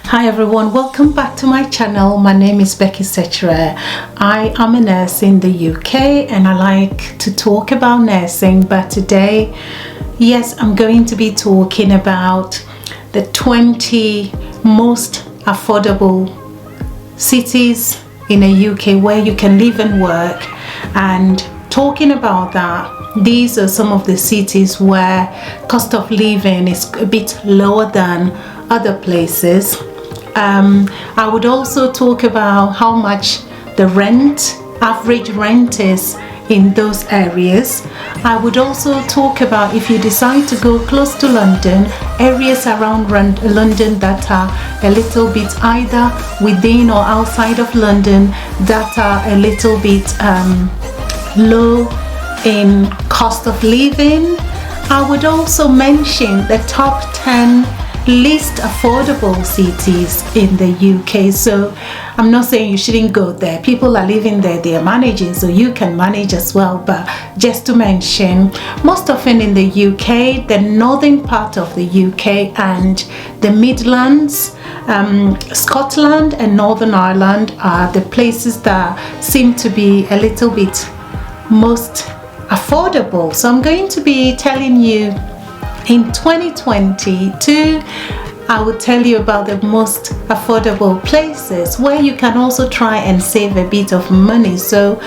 Hi everyone, welcome back to my channel. My name is Becky Sechere. I am a nurse in the UK and I like to talk about nursing, but today, yes, I'm going to be talking about the 20 most affordable cities in the UK where you can live and work. And talking about that, these are some of the cities where cost of living is a bit lower than other places. I would also talk about how much the average rent is in those areas. I would also talk about, if you decide to go close to London, areas around London that are a little bit either within or outside of London that are a little bit low in cost of living. I would also mention the top 10 least affordable cities in the UK. So I'm not saying you shouldn't go there. People are living there, they are managing, so you can manage as well. But just to mention, most often in the UK, the northern part of the UK and the Midlands, Scotland and Northern Ireland are the places that seem to be a little bit most affordable. So I'm going to be telling you in 2022, I will tell you about the most affordable places where you can also try and save a bit of money. So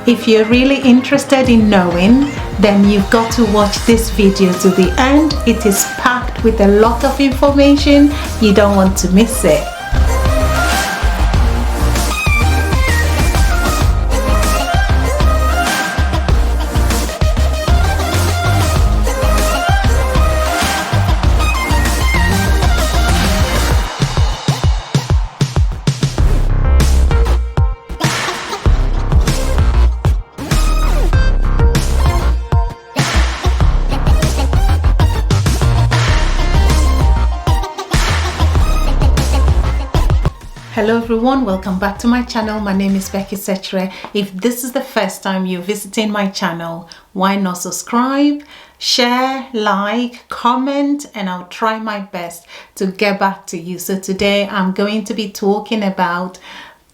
if you're really interested in knowing, then you've got to watch this video to the end. It is packed with a lot of information. You don't want to miss it. Hello everyone, welcome back to my channel. My name is Becky Sechere. If this is the first time you're visiting my channel, why not subscribe, share, like, comment, and I'll try my best to get back to you. So today I'm going to be talking about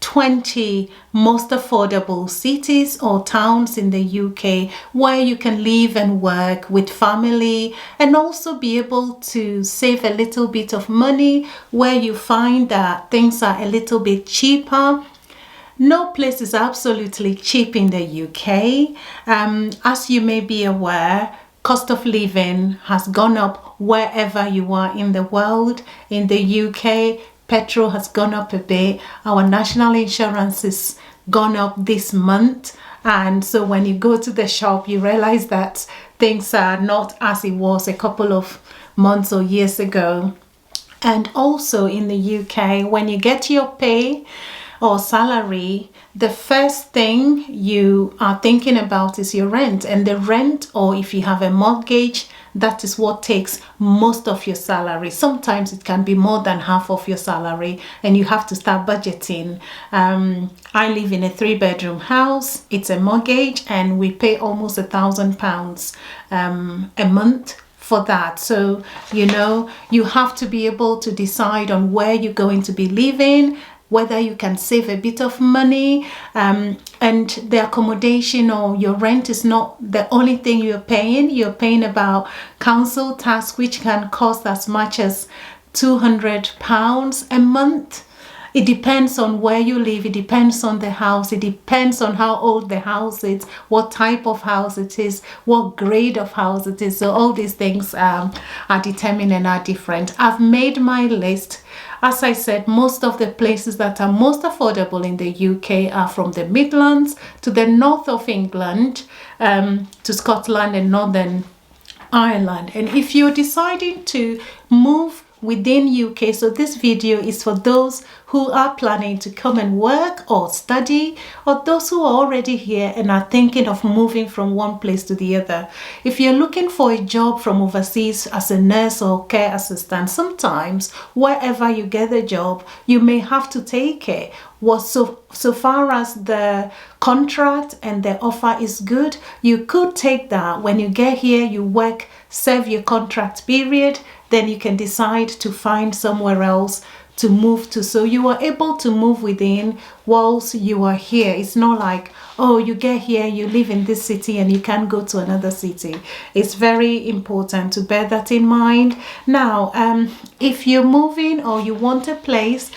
20 most affordable cities or towns in the UK where you can live and work with family and also be able to save a little bit of money, where you find that things are a little bit cheaper. No place is absolutely cheap in the UK. As you may be aware, cost of living has gone up wherever you are in the world. In the UK, petrol has gone up a bit. Our national insurance has gone up this month. And so when you go to the shop, you realize that things are not as it was a couple of months or years ago. And also in the UK, when you get your pay or salary, the first thing you are thinking about is your rent. And the rent, or if you have a mortgage, that is what takes most of your salary. Sometimes it can be more than half of your salary and you have to start budgeting. I live in a 3-bedroom house. It's a mortgage and we pay almost £1,000 a month for that. So, you know, you have to be able to decide on where you're going to be living, whether you can save a bit of money, and the accommodation or your rent is not the only thing you're paying. You're paying about council tax, which can cost as much as £200 a month. It depends on where you live, it depends on the house, it depends on how old the house is, what type of house it is, what grade of house it is. So all these things are determined and are different. I've made my list. As I said, most of the places that are most affordable in the UK are from the Midlands to the north of England, to Scotland and Northern Ireland. And if you're deciding to move within UK, so this video is for those who are planning to come and work or study, or those who are already here and are thinking of moving from one place to the other. If you're looking for a job from overseas as a nurse or care assistant, sometimes wherever you get the job, you may have to take it. So far as the contract and the offer is good, you could take that. When you get here, you work, serve your contract period, then you can decide to find somewhere else to move to. So you are able to move within whilst you are here. It's not like, oh, you get here, you live in this city and you can't go to another city. It's very important to bear that in mind. Now, if you're moving or you want a place,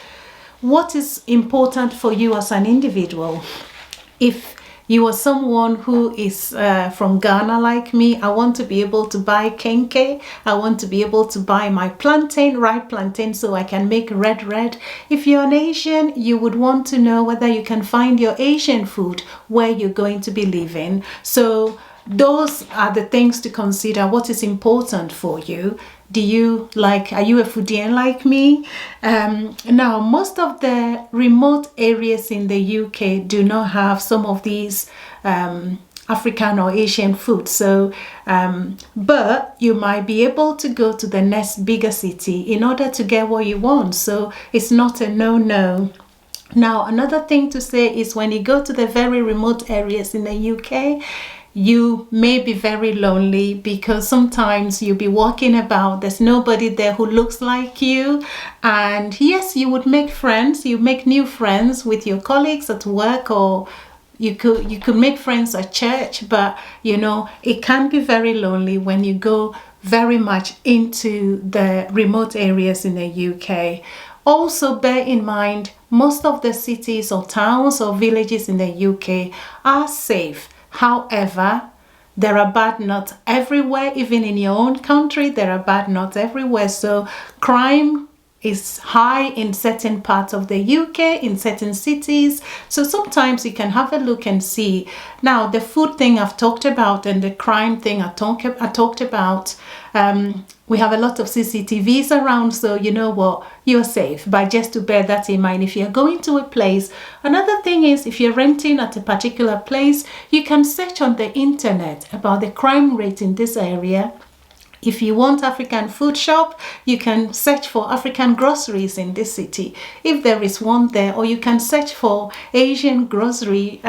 what is important for you as an individual? If you are someone who is from Ghana like me, I want to be able to buy kenke. I want to be able to buy my plantain, ripe plantain, so I can make red. If you're an Asian, you would want to know whether you can find your Asian food where you're going to be living. So those are the things to consider. What is important for you? Are you a foodie like me? Now, most of the remote areas in the UK do not have some of these African or Asian food. So, but you might be able to go to the next bigger city in order to get what you want. So it's not a no. Now, another thing to say is when you go to the very remote areas in the UK, you may be very lonely because sometimes you'll be walking about, there's nobody there who looks like you. And yes, you would make friends, you make new friends with your colleagues at work, or you could make friends at church, but it can be very lonely when you go very much into the remote areas in the UK. Also bear in mind, most of the cities or towns or villages in the UK are safe. However, there are bad nuts everywhere. Even in your own country, there are bad nuts everywhere. So crime is high in certain parts of the UK, in certain cities. So sometimes you can have a look and see. Now, the food thing I've talked about and the crime thing I talked about, we have a lot of CCTVs around, so you know what, you're safe. But just to bear that in mind, if you're going to a place. Another thing is, if you're renting at a particular place, you can search on the internet about the crime rate in this area. If you want African food shop, you can search for African groceries in this city, if there is one there, or you can search for Asian grocery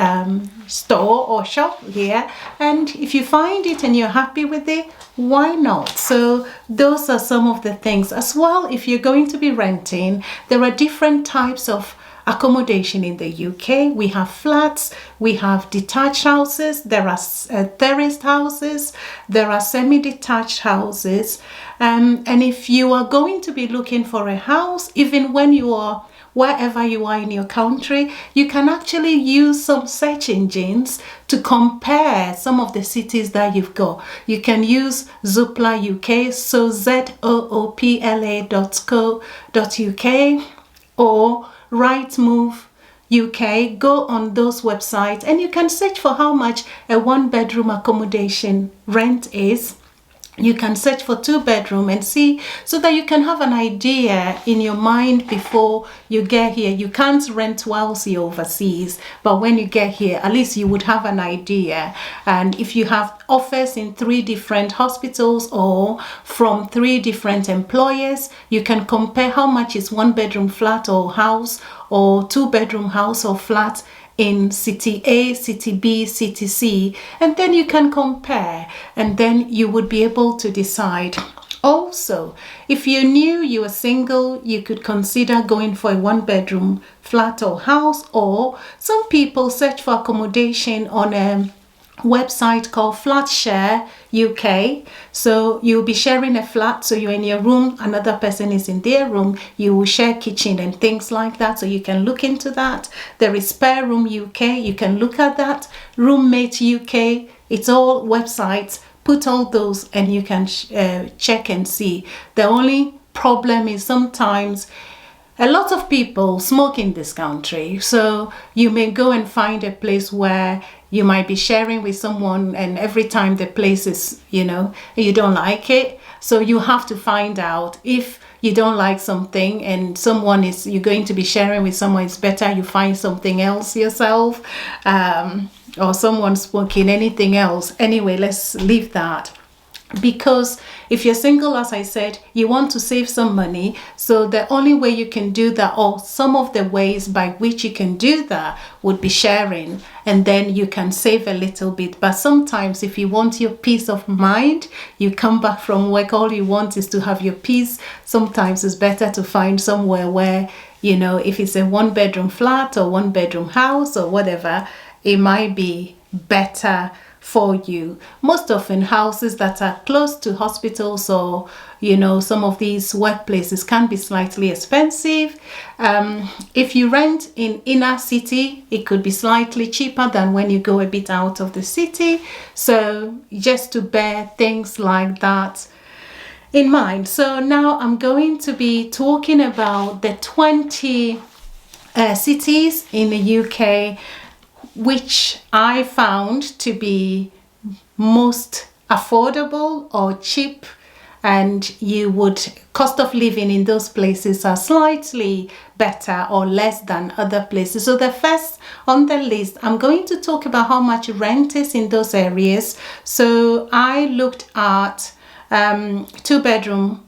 store or shop here. And if you find it and you're happy with it, why not? So those are some of the things. As well, if you're going to be renting, there are different types of accommodation in the UK. We have flats, we have detached houses, there are terraced houses, there are semi-detached houses. And if you are going to be looking for a house, even when you are wherever you are in your country, you can actually use some search engines to compare some of the cities that you've got. You can use Zoopla UK, so zoopla.co.uk, or Rightmove UK. Go on those websites and you can search for how much a one-bedroom accommodation rent is. You can search for 2-bedroom and see, so that you can have an idea in your mind before you get here. You can't rent whilst you're overseas, but when you get here, at least you would have an idea. And if you have offers in 3 different hospitals or from 3 different employers, you can compare how much is 1-bedroom flat or house, or 2-bedroom house or flat in city A, city B, city C, and then you can compare, and then you would be able to decide. Also, if you knew you were single, you could consider going for a 1-bedroom flat or house, or some people search for accommodation on a website called Flatshare UK. So you'll be sharing a flat, so you're in your room, another person is in their room, you will share kitchen and things like that, so you can look into that. There is Spare Room UK, you can look at that. Roommate UK, it's all websites. Put all those and you can check and see. The only problem is sometimes a lot of people smoke in this country, so you may go and find a place where you might be sharing with someone, and every time the place is, you don't like it. So you have to find out, if you don't like something and you're going to be sharing with someone, it's better you find something else yourself, or someone smoking anything else. Anyway, let's leave that. Because if you're single, as I said, you want to save some money. So the only way you can do that, or some of the ways by which you can do that, would be sharing, and then you can save a little bit. But sometimes if you want your peace of mind, you come back from work, all you want is to have your peace. Sometimes it's better to find somewhere where, you know, if it's a 1-bedroom flat or 1-bedroom house or whatever, it might be better for you. Most often houses that are close to hospitals or, you know, some of these workplaces can be slightly expensive. If you rent in inner city, it could be slightly cheaper than when you go a bit out of the city. So just to bear things like that in mind. So now I'm going to be talking about the 20 cities in the UK which I found to be most affordable or cheap, and you would, cost of living in those places are slightly better or less than other places. So the first on the list, I'm going to talk about how much rent is in those areas. So I looked at 2-bedroom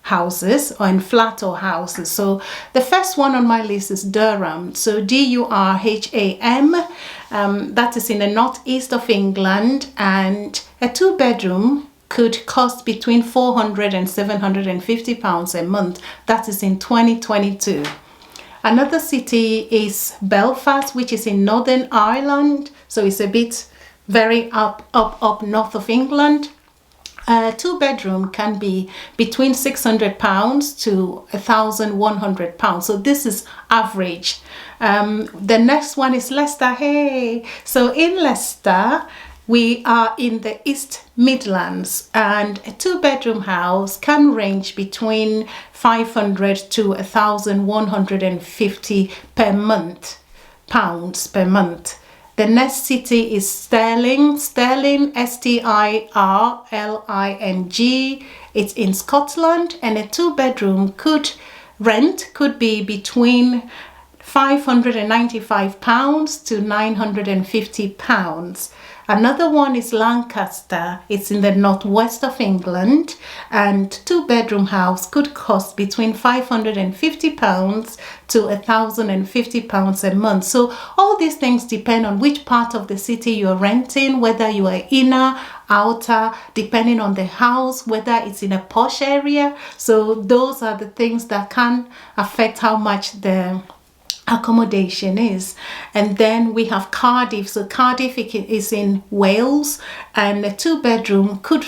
houses, or in flat or houses. So the first one on my list is Durham. So Durham, that is in the northeast of England, and a 2-bedroom could cost between £400 and £750 a month. That is in 2022. Another city is Belfast, which is in Northern Ireland. So it's a bit very up north of England. A 2-bedroom can be between £600 to £1,100. So this is average. The next one is Leicester. Hey, so in Leicester, we are in the East Midlands, and a 2-bedroom house can range between £500 to £1,150 per month, pounds per month. The next city is Stirling, Stirling, Stirling. It's in Scotland, and a 2-bedroom could be between £595 to £950. Another one is Lancaster. It's in the northwest of England, and 2-bedroom house could cost between £550 to £1,050 a month. So all these things depend on which part of the city you're renting, whether you are inner, outer, depending on the house, whether it's in a posh area. So those are the things that can affect how much the accommodation is. And then we have Cardiff. So Cardiff is in Wales, and a 2-bedroom could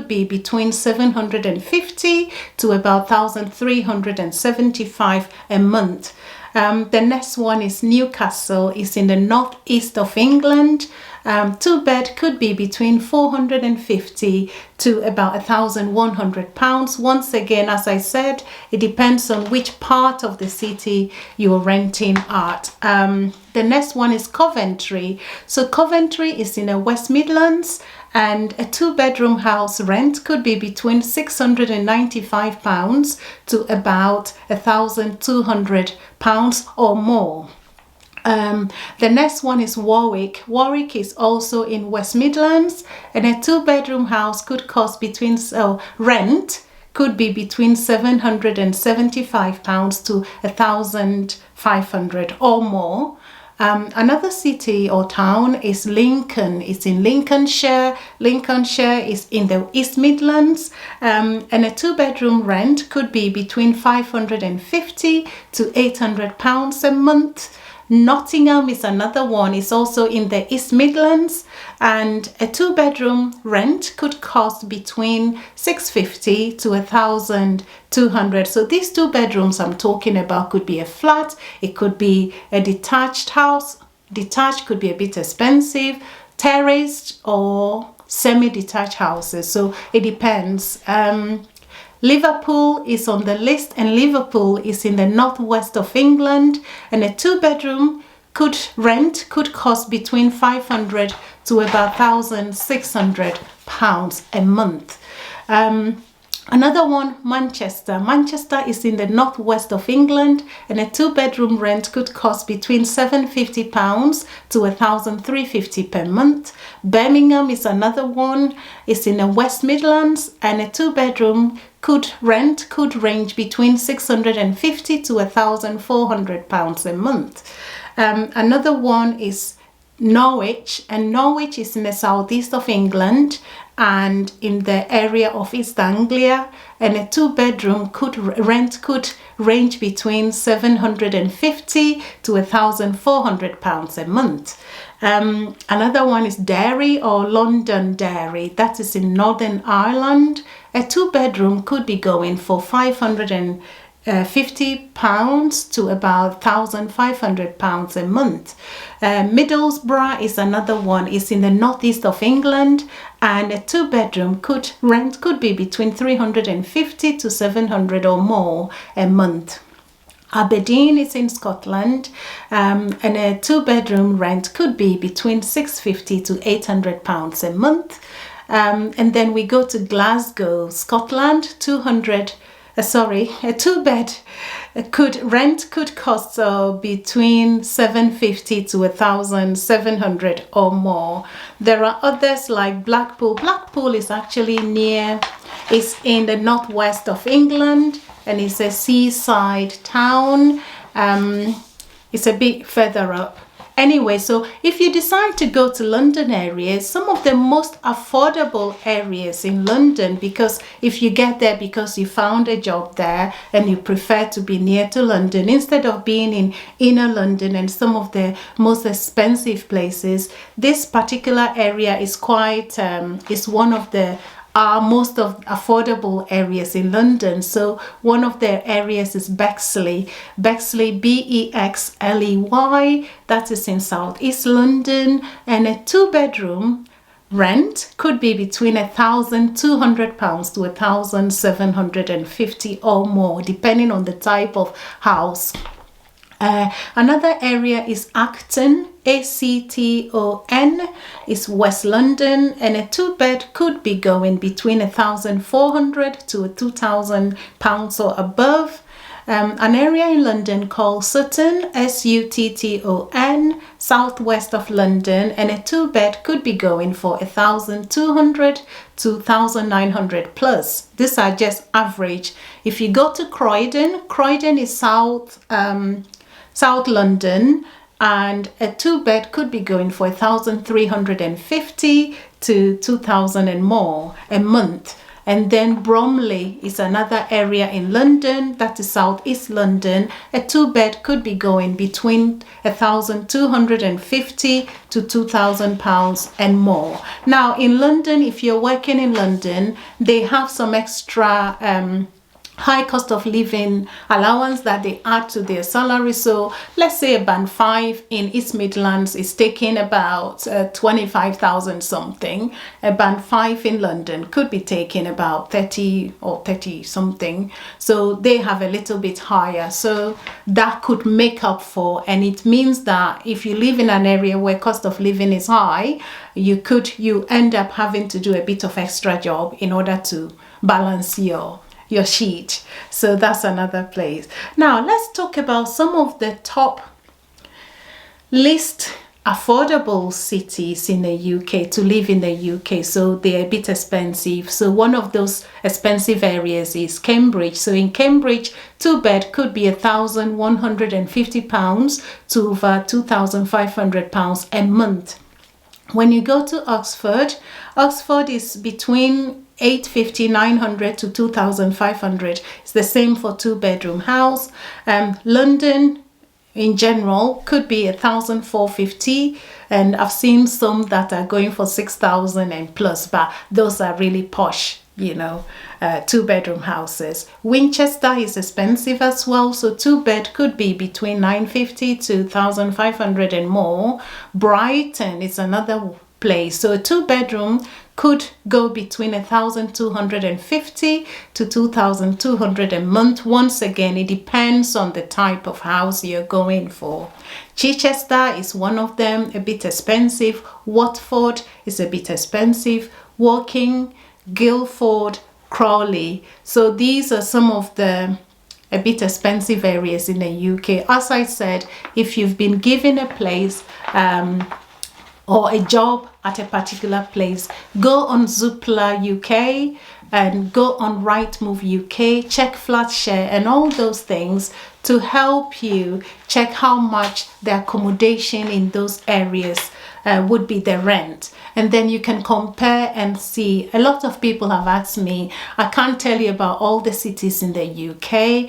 be between £750 to about £1,375 a month. The next one is Newcastle. It's in the northeast of England. 2-bed could be between £450 to about £1,100. Once again, as I said, it depends on which part of the city you're renting at. The next one is Coventry. So Coventry is in the West Midlands, and a 2-bedroom house rent could be between £695 to about £1,200 or more. The next one is Warwick. Warwick is also in West Midlands, and a 2-bedroom house could cost rent could be between £775 to £1,500 or more. Another city or town is Lincoln. It's in Lincolnshire. Lincolnshire is in the East Midlands, and a 2-bedroom rent could be between £550 to £800 a month. Nottingham is another one. It's also in the East Midlands, and a 2-bedroom rent could cost between £650 to £1,200. So these 2 bedrooms I'm talking about could be a flat, it could be a detached house. Detached could be a bit expensive, terraced or semi-detached houses. So it depends. Liverpool is on the list, and Liverpool is in the northwest of England, and a 2-bedroom could cost between £500 to about £1,600 a month. Another one, Manchester. Manchester is in the northwest of England, and a 2-bedroom rent could cost between £750 to £1,350 per month. Birmingham is another one. It's in the West Midlands, and a 2-bedroom rent could range between £650 to £1,400 a month. Another one is Norwich, and Norwich is in the southeast of England and in the area of East Anglia, and a 2-bedroom rent could range between £750 to £1,400 a month. Another one is Derry or Londonderry, that is in Northern Ireland. A 2-bedroom could be going for £550 to about £1,500 a month. Middlesbrough is another one. It's in the northeast of England, and a 2-bedroom rent could be between £350 to £700 or more a month. Aberdeen is in Scotland, and a 2-bedroom rent could be between £650 to £800 a month. And then we go to Glasgow, Scotland. A 2-bed could cost between £750 to £1,700 or more. There are others like Blackpool. Blackpool is actually it's in the northwest of England, and it's a seaside town. It's a bit further up. Anyway, so if you decide to go to London areas, some of the most affordable areas in London, because if you get there because you found a job there and you prefer to be near to London instead of being in inner London and some of the most expensive places, this particular area is is one of the most of affordable areas in London. So one of the areas is Bexley, Bexley, that is in southeast London, and a 2-bedroom rent could be between £1,200 to £1,750 or more, depending on the type of house. Another area is Acton, Acton, is West London, and a 2-bed could be going between £1,400 to £2,000 or above. An area in London called Sutton, Sutton, southwest of London, and a 2-bed could be going for £1,200 to £1,900 plus. These are just average. If you go to Croydon is South London, and a 2-bed could be going for £1,350 to £2,000 and more a month. And then Bromley is another area in London, that is southeast London. A 2-bed could be going between £1,250 to £2,000 and more. Now in London, if you're working in London, they have some extra high cost of living allowance that they add to their salary. So let's say a band 5 in East Midlands is taking about 25,000 something. A band 5 in London could be taking about 30 or 30 something. So they have a little bit higher. So that could make up for, and it means that if you live in an area where cost of living is high, you end up having to do a bit of extra job in order to balance your sheet. So that's another place. Now let's talk about some of the top least affordable cities in the UK to live in the UK. So they're a bit expensive. So one of those expensive areas is Cambridge. So in Cambridge, 2-bed could be £1,150 to over £2,500 a month. When you go to Oxford is between £850-900 to £2,500. It's the same for 2-bedroom house. London in general could be £1,450, and I've seen some that are going for £6,000 and plus, but those are really posh, 2-bedroom houses. Winchester is expensive as well, so 2-bed could be between £950 to £1,500 and more. Brighton is another place, so a 2-bedroom could go between £1,250 to £2,200 a month. Once again, it depends on the type of house you're going for. Chichester is one of them, a bit expensive. Watford is a bit expensive. Woking, Guildford, Crawley. So these are some of the a bit expensive areas in the UK. As I said, if you've been given a place or a job at a particular place, go on Zoopla UK and go on Rightmove UK, check FlatShare and all those things to help you check how much the accommodation in those areas would be the rent. And then you can compare and see. A lot of people have asked me, I can't tell you about all the cities in the UK.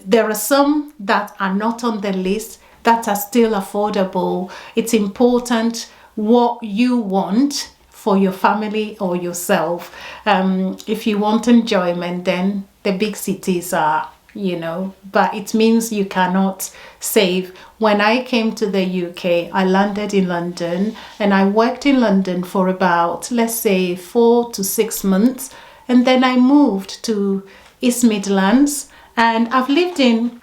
There are some that are not on the list that are still affordable. It's important what you want for your family or yourself. If you want enjoyment, then the big cities are, you know, but it means you cannot save. When I came to the UK, I landed in London and I worked in London for about, let's say, 4 to 6 months. And then I moved to East Midlands, and I've lived in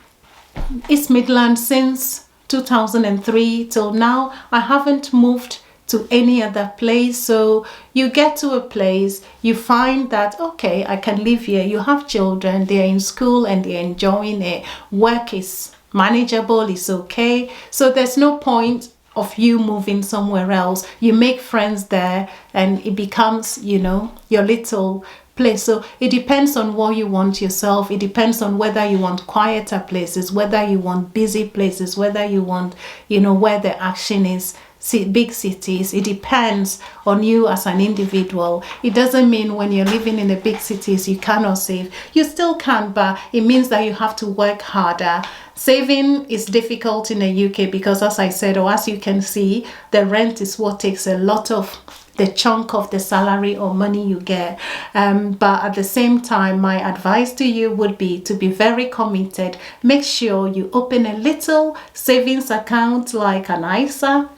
East Midlands since 2003 till now. I haven't moved to any other place. So you get to a place, you find that, okay, I can live here. You have children, they're in school and they're enjoying it. Work is manageable, it's okay. So there's no point of you moving somewhere else. You make friends there and it becomes, you know, your little place. So it depends on what you want yourself. It depends on whether you want quieter places, whether you want busy places, whether you want, you know, where the action is. See, big cities. It depends on you as an individual. It doesn't mean when you're living in the big cities you cannot save. You still can, but it means that you have to work harder. Saving is difficult in the UK because, as I said, or as you can see, the rent is what takes a lot of the chunk of the salary or money you get. But at the same time, my advice to you would be to be very committed. Make sure you open a little savings account like an ISA,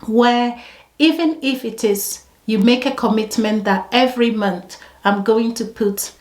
where even if it is, you make a commitment that every month I'm going to put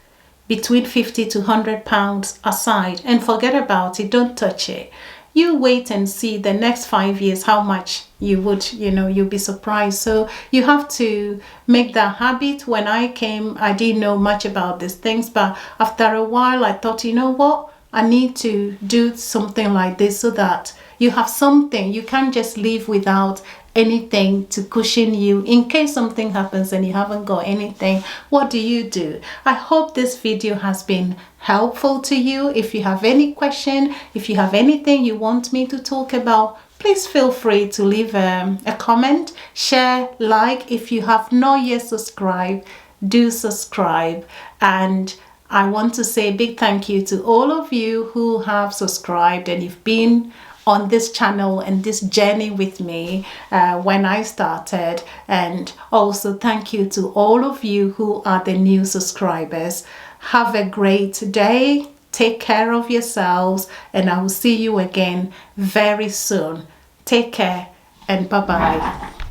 between 50 to 100 pounds aside, and forget about it, don't touch it. You wait and see the next 5 years how much you would, you know, you'll be surprised. So you have to make that habit. When I came, I didn't know much about these things, but after a while I thought, you know what, I need to do something like this so that you have something. You can't just live without anything to cushion you in case something happens and you haven't got anything. What do? I hope this video has been helpful to you. If you have any question, if you have anything you want me to talk about, please feel free to leave a comment, share, like. If you have not yet subscribed, do subscribe. And I want to say a big thank you to all of you who have subscribed and you've been on this channel and this journey with me when I started. And also thank you to all of you who are the new subscribers. Have a great day. Take care of yourselves, and I will see you again very soon. Take care and bye-bye.